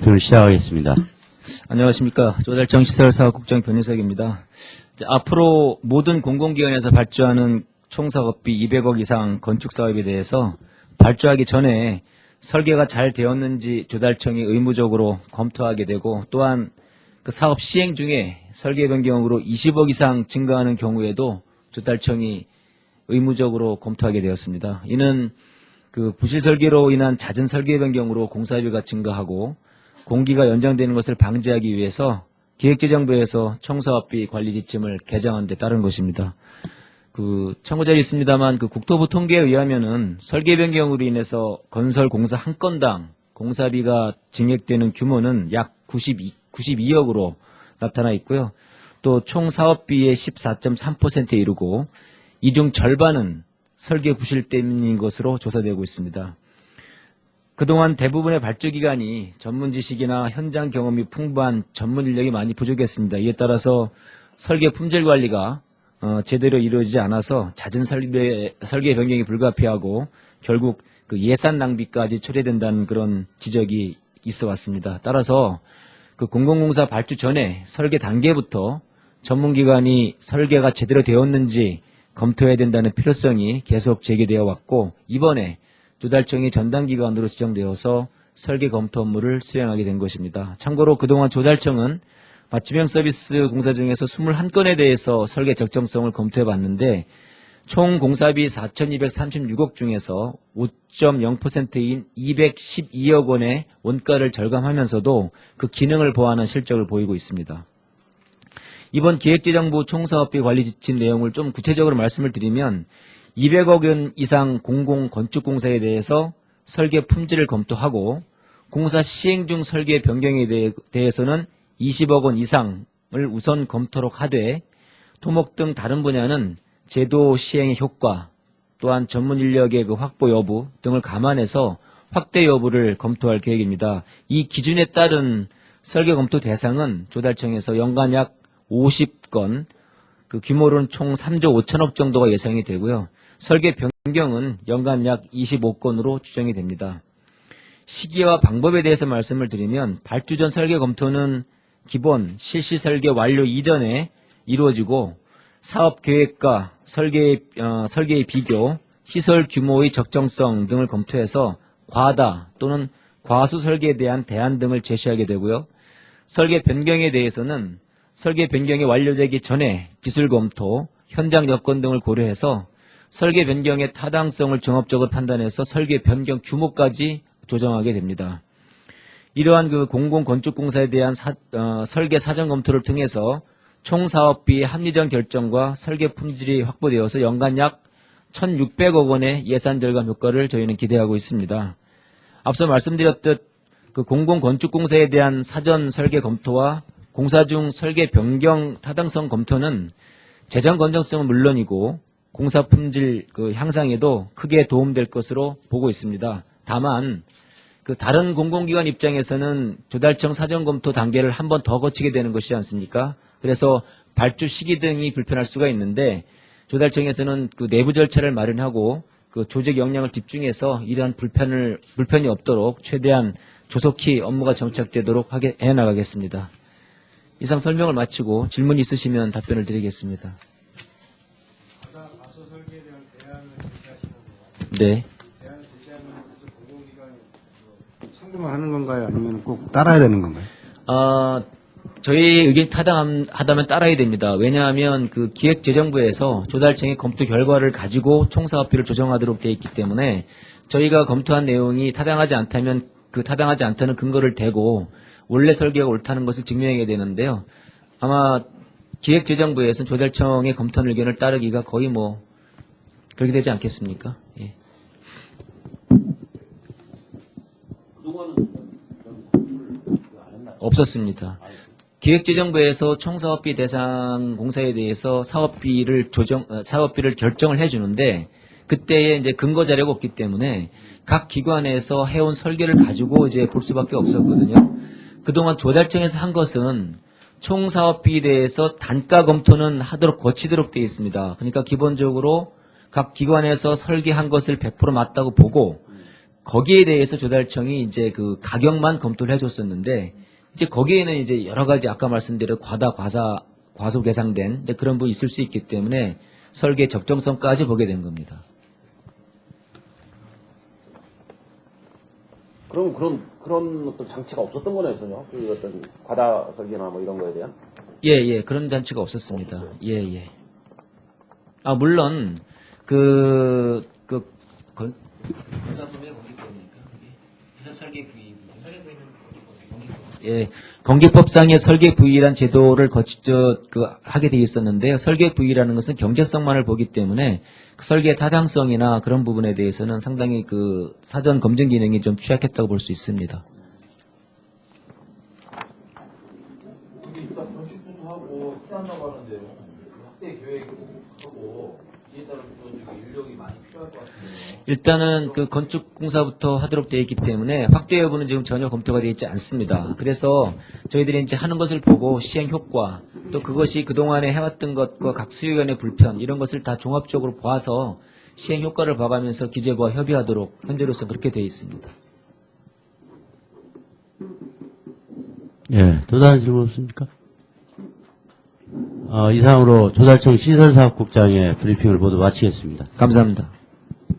발표를 시작하겠습니다. 안녕하십니까. 조달청시설사업국장 변희석입니다. 앞으로 모든 공공기관에서 발주하는 총사업비 200억 이상 건축사업에 대해서 발주하기 전에 설계가 잘 되었는지 조달청이 의무적으로 검토하게 되고, 또한 그 사업 시행 중에 설계 변경으로 20억 이상 증가하는 경우에도 조달청이 의무적으로 검토하게 되었습니다. 이는 그 부실 설계로 인한 잦은 설계 변경으로 공사비가 증가하고 공기가 연장되는 것을 방지하기 위해서 기획재정부에서 총사업비 관리 지침을 개정한 데 따른 것입니다. 그 참고자료 있습니다만 그 국토부 통계에 의하면은 설계 변경으로 인해서 건설 공사 한 건당 공사비가 증액되는 규모는 약 92억으로 나타나 있고요. 또 총 사업비의 14.3%에 이르고 이 중 절반은 설계 부실 때문인 것으로 조사되고 있습니다. 그동안 대부분의 발주 기관이 전문 지식이나 현장 경험이 풍부한 전문 인력이 많이 부족했습니다. 이에 따라서 설계 품질 관리가 제대로 이루어지지 않아서 잦은 설계 변경이 불가피하고 결국 그 예산 낭비까지 초래된다는 그런 지적이 있어 왔습니다. 따라서 그 공공공사 발주 전에 설계 단계부터 전문기관이 설계가 제대로 되었는지 검토해야 된다는 필요성이 계속 제기되어 왔고, 이번에 조달청이 전담기관으로 지정되어서 설계 검토 업무를 수행하게 된 것입니다. 참고로 그동안 조달청은 맞춤형 서비스 공사 중에서 21건에 대해서 설계 적정성을 검토해 봤는데 총 공사비 4,236억 중에서 5.0%인 212억 원의 원가를 절감하면서도 그 기능을 보완한 실적을 보이고 있습니다. 이번 기획재정부 총사업비 관리 지침 내용을 좀 구체적으로 말씀을 드리면 200억 원 이상 공공건축공사에 대해서 설계 품질을 검토하고 공사 시행 중 설계 변경에 대해서는 20억 원 이상을 우선 검토록 하되, 토목 등 다른 분야는 제도 시행의 효과, 또한 전문 인력의 그 확보 여부 등을 감안해서 확대 여부를 검토할 계획입니다. 이 기준에 따른 설계 검토 대상은 조달청에서 연간 약 50건, 그 규모로는 총 3조 5천억 정도가 예상이 되고요. 설계 변경은 연간 약 25건으로 추정이 됩니다. 시기와 방법에 대해서 말씀을 드리면 발주 전 설계 검토는 기본 실시 설계 완료 이전에 이루어지고 사업 계획과 설계의 비교, 시설 규모의 적정성 등을 검토해서 과다 또는 과수 설계에 대한 대안 등을 제시하게 되고요. 설계 변경에 대해서는 설계 변경이 완료되기 전에 기술 검토, 현장 여건 등을 고려해서 설계 변경의 타당성을 종합적으로 판단해서 설계 변경 규모까지 조정하게 됩니다. 이러한 그 공공건축공사에 대한 설계 사전 검토를 통해서 총 사업비의 합리적 결정과 설계 품질이 확보되어서 연간 약 1,600억 원의 예산 절감 효과를 저희는 기대하고 있습니다. 앞서 말씀드렸듯 그 공공건축공사에 대한 사전 설계 검토와 공사 중 설계 변경 타당성 검토는 재정 건전성은 물론이고 공사 품질 그 향상에도 크게 도움될 것으로 보고 있습니다. 다만 그 다른 공공기관 입장에서는 조달청 사전 검토 단계를 한 번 더 거치게 되는 것이지 않습니까? 그래서 발주 시기 등이 불편할 수가 있는데 조달청에서는 그 내부 절차를 마련하고 그 조직 역량을 집중해서 이러한 불편이 없도록 최대한 조속히 업무가 정착되도록 해 나가겠습니다. 이상 설명을 마치고 질문 있으시면 답변을 드리겠습니다. 앞서 설계에 대한 대안을 제시하시는데요. 네. 대안을 제시하면 공공기관이 참고만 하는 건가요? 아니면 꼭 따라야 되는 건가요? 저희 의견이 타당하다면 따라야 됩니다. 왜냐하면 그 기획재정부에서 조달청의 검토 결과를 가지고 총사업비를 조정하도록 되어 있기 때문에 저희가 검토한 내용이 타당하지 않다면 그 타당하지 않다는 근거를 대고 원래 설계가 옳다는 것을 증명해야 되는데요. 아마 기획재정부에서는 조달청의 검토한 의견을 따르기가 거의 뭐 그렇게 되지 않겠습니까? 예. 없었습니다. 기획재정부에서 총사업비 대상 공사에 대해서 사업비를 결정을 해주는데 그때에 이제 근거 자료가 없기 때문에 각 기관에서 해온 설계를 가지고 이제 볼 수밖에 없었거든요. 그동안 조달청에서 한 것은 총사업비에 대해서 단가 검토는 하도록 거치도록 되어 있습니다. 그러니까 기본적으로 각 기관에서 설계한 것을 100% 맞다고 보고 거기에 대해서 조달청이 이제 그 가격만 검토를 해줬었는데 이제 거기에는 이제 여러 가지 아까 말씀드린 과소 계상된 이제 그런 부분이 있을 수 있기 때문에 설계 적정성까지 보게 된 겁니다. 그런 어떤 장치가 없었던 거네요, 전혀. 그 어떤 과다 설계나 뭐 이런 거에 대한. 예, 그런 잔치가 없었습니다. 예. 아, 물론, 건사품의 공기법입니까? 기사 설계 부위. 예, 공기법상의 설계 부위란 제도를 하게 되어 있었는데요. 설계 부위라는 것은 경제성만을 보기 때문에 그 설계 타당성이나 그런 부분에 대해서는 상당히 그 사전 검증 기능이 좀 취약했다고 볼 수 있습니다. 일단 건축부도 하고 필요한다고 하는데요. 확대 계획하고 이에 따라 인력이 많이 필요할 것 같은데요. 일단은 그 건축공사부터 하도록 되어 있기 때문에 확대 여부는 지금 전혀 검토가 되어 있지 않습니다. 그래서 저희들이 이제 하는 것을 보고 시행 효과 또 그것이 그동안에 해왔던 것과 각 수요연의 불편 이런 것을 다 종합적으로 봐서 시행 효과를 봐가면서 기재부와 협의하도록 현재로서 그렇게 되어 있습니다. 예, 또 다른 질문 없습니까? 이상으로 조달청 시설사업국장의 브리핑을 모두 마치겠습니다. 감사합니다.